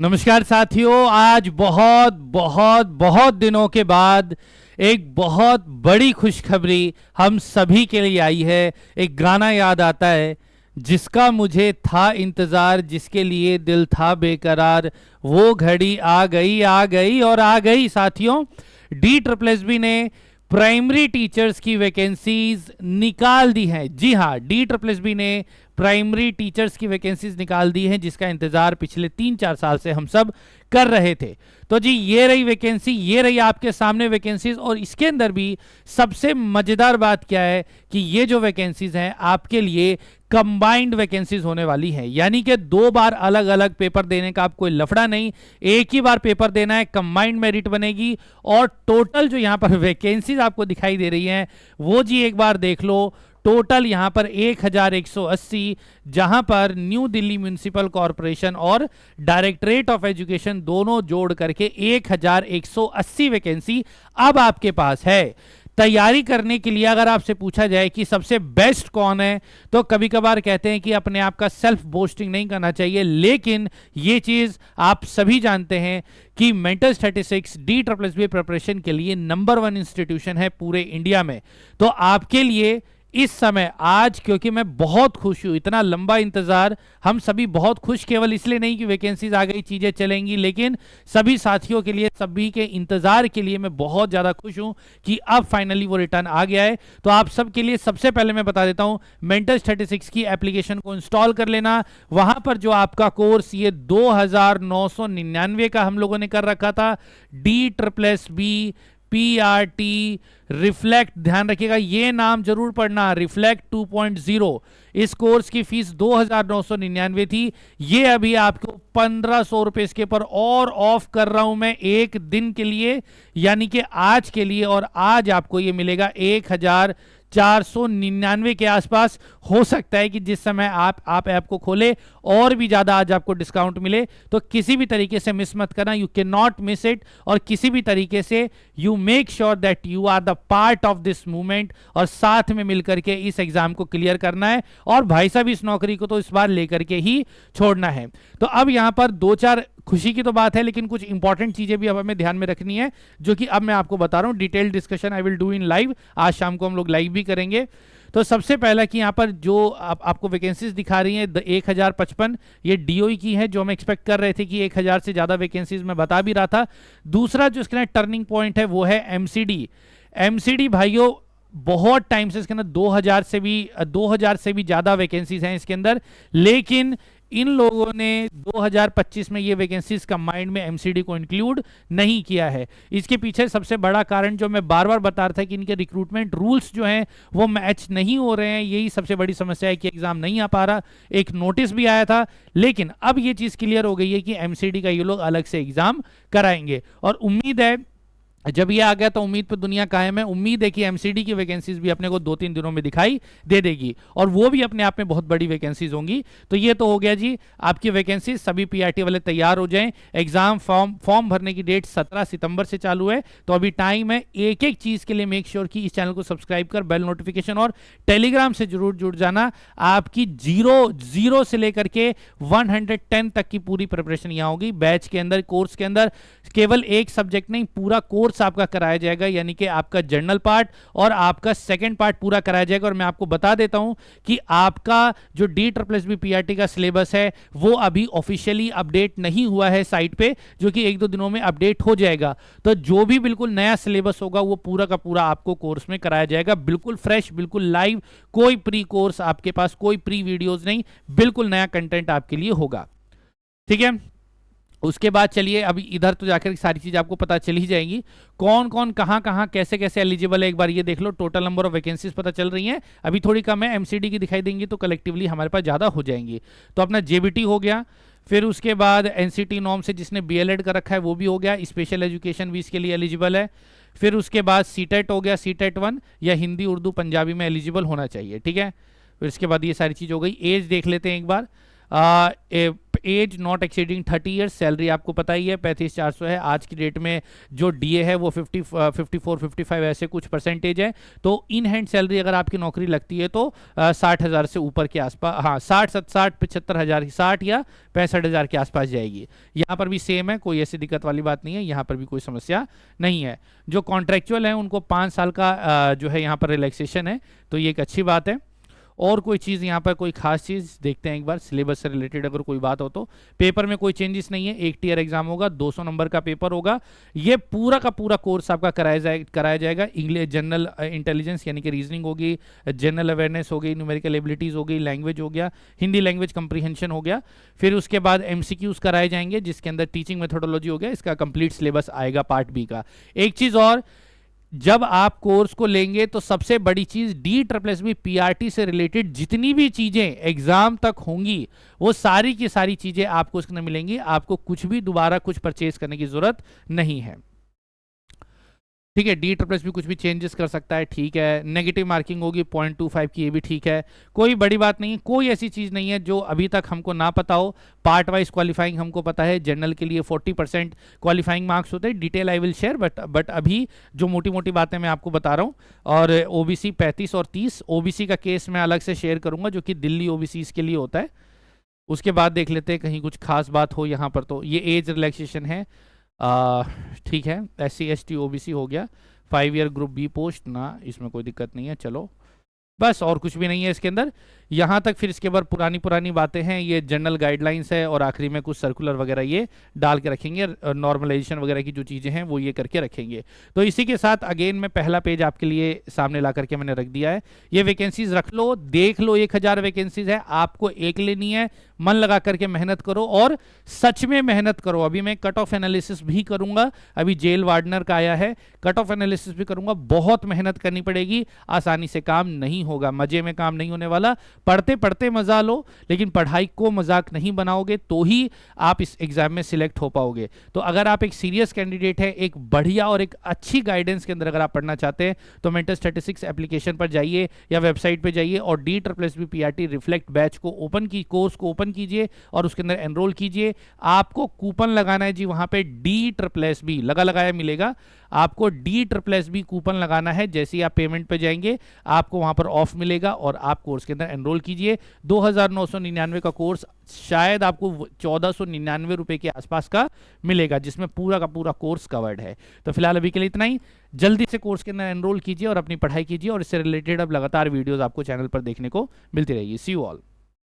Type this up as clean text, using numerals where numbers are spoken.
नमस्कार साथियों, आज बहुत बहुत बहुत दिनों के बाद एक बहुत बड़ी खुशखबरी हम सभी के लिए आई है। एक गाना याद आता है, जिसका मुझे था इंतजार, जिसके लिए दिल था बेकरार, वो घड़ी आ गई और आ गई साथियों। डी ट्रिपल एस बी ने प्राइमरी टीचर्स की वैकेंसीज निकाल दी हैं। जी हाँ, डी ट्रिपल एस बी ने प्राइमरी टीचर्स की वैकेंसीज निकाल दी हैं, जिसका इंतजार पिछले 3-4 साल से हम सब कर रहे थे। तो जी ये रही वैकेंसी, ये रही आपके सामने वैकेंसीज। और इसके अंदर भी सबसे मजेदार बात क्या है कि ये जो वैकेंसीज हैं आपके लिए कंबाइंड वैकेंसीज होने वाली है, यानी कि 2 बार अलग अलग पेपर देने का आप कोई लफड़ा नहीं, एक ही बार पेपर देना है, कंबाइंड मेरिट बनेगी। और टोटल जो यहां पर वैकेंसीज आपको दिखाई दे रही हैं वो जी एक बार देख लो। टोटल यहां पर 1180, जहां पर न्यू दिल्ली म्युनिसिपल कॉरपोरेशन और डायरेक्टरेट ऑफ एजुकेशन दोनों जोड़ करके 1180 वैकेंसी अब आपके पास है। तैयारी करने के लिए अगर आपसे पूछा जाए कि सबसे बेस्ट कौन है, तो कभी कभार कहते हैं कि अपने आप का सेल्फ बोस्टिंग नहीं करना चाहिए, लेकिन ये चीज आप सभी जानते हैं कि mental statistics D triple S B preparation के लिए नंबर 1 इंस्टीट्यूशन है पूरे इंडिया में। तो आपके लिए इस समय आज, क्योंकि मैं बहुत खुश हूं, इतना लंबा इंतजार, हम सभी बहुत खुश, केवल इसलिए नहीं कि वैकेंसीज आ गई चीजें चलेंगी, लेकिन सभी साथियों के लिए, सभी के इंतजार के लिए मैं बहुत ज्यादा खुश हूं कि अब फाइनली वो रिटर्न आ गया है। तो आप सब के लिए सबसे पहले मैं बता देता हूं, मेंटल स्टैटिस्टिक्स की एप्लीकेशन को इंस्टॉल कर लेना। वहां पर जो आपका कोर्स ये 2999 का हम लोगों ने कर रखा था, D triple S B PRT reflect, ध्यान रखिएगा ये नाम जरूर पढ़ना, रिफ्लेक्ट 2.0। इस कोर्स की फीस 2999 थी, ये अभी आपको 1500 रुपए इसके पर और ऑफ कर रहा हूं मैं एक दिन के लिए, यानी कि आज के लिए। और आज आपको ये मिलेगा 1499 के आसपास। हो सकता है कि जिस समय आप ऐप को खोले और भी ज्यादा आज आपको डिस्काउंट मिले, तो किसी भी तरीके से मिस मत करना, you can not miss it. और किसी भी तरीके से you make sure that you are the part of this movement, और साथ में मिलकर के इस एग्जाम को क्लियर करना है। और भाई साहब इस नौकरी को तो इस बार लेकर के ही छोड़ना है। तो अब यहां पर 2-4 खुशी की तो बात है, लेकिन कुछ इंपॉर्टेंट चीजें भी अब हमें ध्यान में रखनी है, जो कि अब मैं आपको बता रहा हूं। Detail discussion I will do in live, आज शाम को हम लोग लाइव भी करेंगे। तो सबसे पहला कि यहाँ पर जो आपको वैकेंसीज दिखा रही हैं 1055, ये डीओई की है, जो हम एक्सपेक्ट कर रहे थे कि 1000 से ज्यादा वैकेंसीज मैं बता भी रहा था। दूसरा जो इसके टर्निंग पॉइंट है वो है एमसीडी। एमसीडी भाइयों बहुत टाइम से इसके अंदर 2000 से भी ज्यादा वैकेंसीज हैं इसके अंदर, लेकिन इन लोगों ने 2025 में ये वैकेंसीज कंबाइंड में एमसीडी को इंक्लूड नहीं किया है। इसके पीछे सबसे बड़ा कारण जो मैं बार बार बता रहा था कि इनके रिक्रूटमेंट रूल्स जो हैं वो मैच नहीं हो रहे हैं, यही सबसे बड़ी समस्या है कि एग्जाम नहीं आ पा रहा। एक नोटिस भी आया था, लेकिन अब ये चीज क्लियर हो गई है कि एमसीडी का ये लोग अलग से एग्जाम कराएंगे। और उम्मीद है जब ये आ गया तो उम्मीद पे दुनिया कायम है। उम्मीद है कि एमसीडी की वैकेंसीज भी अपने को 2-3 दिनों में दिखाई दे देगी, और वो भी अपने आप में बहुत बड़ी वैकेंसीज होंगी। तो ये तो हो गया जी आपकी वैकेंसीज। सभी पीआरटी वाले तैयार हो जाएं। एग्जाम फॉर्म भरने की डेट 17 सितंबर से चालू है, तो अभी टाइम है। एक एक चीज के लिए मेक श्योर कि इस चैनल को सब्सक्राइब कर बेल नोटिफिकेशन और टेलीग्राम से जरूर जुड़ जाना। आपकी जीरो से लेकर के 110 तक की पूरी प्रिपरेशन यहाँ होगी बैच के अंदर। कोर्स के अंदर केवल एक सब्जेक्ट नहीं, पूरा कोर्स आपका कराया जाएगा, यानी कि आपका जर्नल पार्ट और आपका सेकंड पार्ट पूरा कराया जाएगा। और मैं आपको बता देता हूं कि आपका जो D triple S B PRT का सिलेबस है वो अभी ऑफिशियली अपडेट नहीं हुआ है साइट पे, जो कि 1-2 दिनों में अपडेट हो जाएगा। तो जो भी बिल्कुल नया सिलेबस होगा वो पूरा का पूरा आपको कोर्स में कराया जाएगा, बिल्कुल फ्रेश, बिल्कुल लाइव, कोई प्री कोर्स आपके पास, कोई प्री वीडियोस नहीं, बिल्कुल नया कंटेंट आपके लिए होगा। ठीक है, उसके बाद चलिए अभी इधर तो जाकर सारी चीज आपको पता चल ही जाएंगी, कौन कौन कहां कहां कैसे कैसे एलिजिबल है। एक बार ये देख लो, टोटल नंबर ऑफ वैकेंसीज पता चल रही हैं, अभी थोड़ी कम है। एमसीडी की दिखाई देंगी तो कलेक्टिवली हमारे पास ज्यादा हो जाएंगी। तो अपना जेबीटी हो गया, फिर उसके बाद एनसीटी नॉर्म से जिसने बीएलएड कर रखा है वो भी हो गया, स्पेशल एजुकेशन भी इसके लिए एलिजिबल है। फिर उसके बाद सीटेट हो गया, सीटेट 1 या हिंदी उर्दू पंजाबी में एलिजिबल होना चाहिए। ठीक है, फिर इसके बाद ये सारी चीज हो गई। एज देख लेते हैं एक बार। Age not exceeding 30 years, salary आपको पता ही है 35,400 है। आज की डेट में जो डीए है वो 54-55 ऐसे कुछ परसेंटेज है। तो इन हैंड सैलरी अगर आपकी नौकरी लगती है तो 60,000 से ऊपर के आसपास, हाँ 60-75,000, 60 या 65,000 के आसपास जाएगी। यहाँ पर भी सेम है, कोई ऐसी दिक्कत वाली बात नहीं है, यहाँ पर भी कोई समस्या नहीं है। जो कॉन्ट्रेक्चुअल है उनको 5 साल का जो है यहाँ पर रिलैक्सेशन है, तो ये एक अच्छी बात है। और कोई चीज़ यहाँ पर, कोई खास चीज़ देखते हैं एक बार, सिलेबस से रिलेटेड अगर कोई बात हो तो। पेपर में कोई चेंजेस नहीं है, एक टीयर एग्जाम होगा, 200 नंबर का पेपर होगा। ये पूरा का पूरा कोर्स आपका कराया जाएगा। इंग्लिश जनरल इंटेलिजेंस यानी कि रीजनिंग होगी, जनरल अवेयरनेस हो गई, न्यूमेरिकल एबिलिटीज़ हो गई, लैंग्वेज हो गया, हिंदी लैंग्वेज कंप्रीहेंशन हो गया। फिर उसके बाद एमसीक्यूज कराए जाएंगे जिसके अंदर टीचिंग मेथोडोलॉजी हो गया। इसका कंप्लीट सिलेबस आएगा पार्ट बी का। एक चीज़ और, जब आप कोर्स को लेंगे तो सबसे बड़ी चीज DSSS PRT से रिलेटेड जितनी भी चीजें एग्जाम तक होंगी वो सारी की सारी चीजें आपको इसके अंदर मिलेंगी। आपको कुछ भी दोबारा कुछ परचेज करने की जरूरत नहीं है, ठीक है। DSSS भी कुछ भी चेंजेस कर सकता है, ठीक है। नेगेटिव मार्किंग होगी 0.25 की, ये भी ठीक है, कोई बड़ी बात नहीं। कोई ऐसी चीज़ नहीं है जो अभी तक हमको ना पता हो। पार्ट वाइज क्वालिफाइंग हमको पता है, जनरल के लिए 40% क्वालिफाइंग मार्क्स होते हैं। Detail I will share, but अभी जो मोटी मोटी बातें मैं आपको बता रहा हूँ। और OBC 35 और 30, OBC का केस मैं अलग से शेयर करूँगा जो कि दिल्ली OBCs के लिए होता है। उसके बाद देख लेते हैं कहीं कुछ खास बात हो यहाँ पर। तो ये एज रिलैक्सेशन है, ठीक है। SC ST OBC हो गया। 5 ईयर ग्रुप बी पोस्ट ना, इसमें कोई दिक्कत नहीं है, चलो बस, और कुछ भी नहीं है इसके अंदर। यहाँ तक फिर इसके बाद पुरानी बातें हैं, ये जनरल गाइडलाइंस है, और आखिरी में कुछ सर्कुलर वगैरह ये डाल के रखेंगे, नॉर्मलाइजेशन वगैरह की जो चीज़ें हैं वो ये करके रखेंगे। तो इसी के साथ अगेन मैं पहला पेज आपके लिए सामने ला करके मैंने रख दिया है। ये वैकेंसीज रख लो, देख लो, 1000 वैकेंसीज है, आपको एक लेनी है। मन लगा करके मेहनत करो और सच में मेहनत करो। अभी मैं कट ऑफ एनालिसिस भी करूंगा, अभी जेल वार्डनर का आया है, कट ऑफ एनालिसिस भी करूंगा। बहुत मेहनत करनी पड़ेगी, आसानी से काम नहीं होगा, मजे में काम नहीं होने वाला। पढ़ते पढ़ते मजा लो, लेकिन पढ़ाई को मजाक नहीं बनाओगे तो ही आप इस एग्जाम में सिलेक्ट हो पाओगे। तो अगर आप एक सीरियस कैंडिडेट है, एक बढ़िया और एक अच्छी गाइडेंस के अंदर अगर आप पढ़ना चाहते हैं तो मेंटल स्टैटिस्टिक्स एप्लीकेशन पर जाइए या वेबसाइट पर जाइए और DSSS PRT रिफ्लेक्ट बैच को ओपन की, कोर्स को ओपन कीजिए और उसके अंदर एनरोल कीजिए। आपको कूपन लगाना है जी, वहां पे DSSS लगाया मिलेगा, आपको DSSS कूपन लगाना है। जैसे ही आप पेमेंट पे जाएंगे आपको वहां पर ऑफ मिलेगा और आप कोर्स के अंदर एनरोल कीजिए। 2,999 का कोर्स शायद आपको 1,499 रुपए के आसपास का मिलेगा, जिसमें पूरा का पूरा कोर्स कवर्ड है। तो फिलहाल अभी के लिए इतना ही, जल्दी से कोर्स के अंदर एनरोल कीजिए और अपनी पढ़ाई कीजिए, और इससे रिलेटेड अब लगातार वीडियोस आपको चैनल पर देखने को मिलती रहेगी। सी यू ऑल।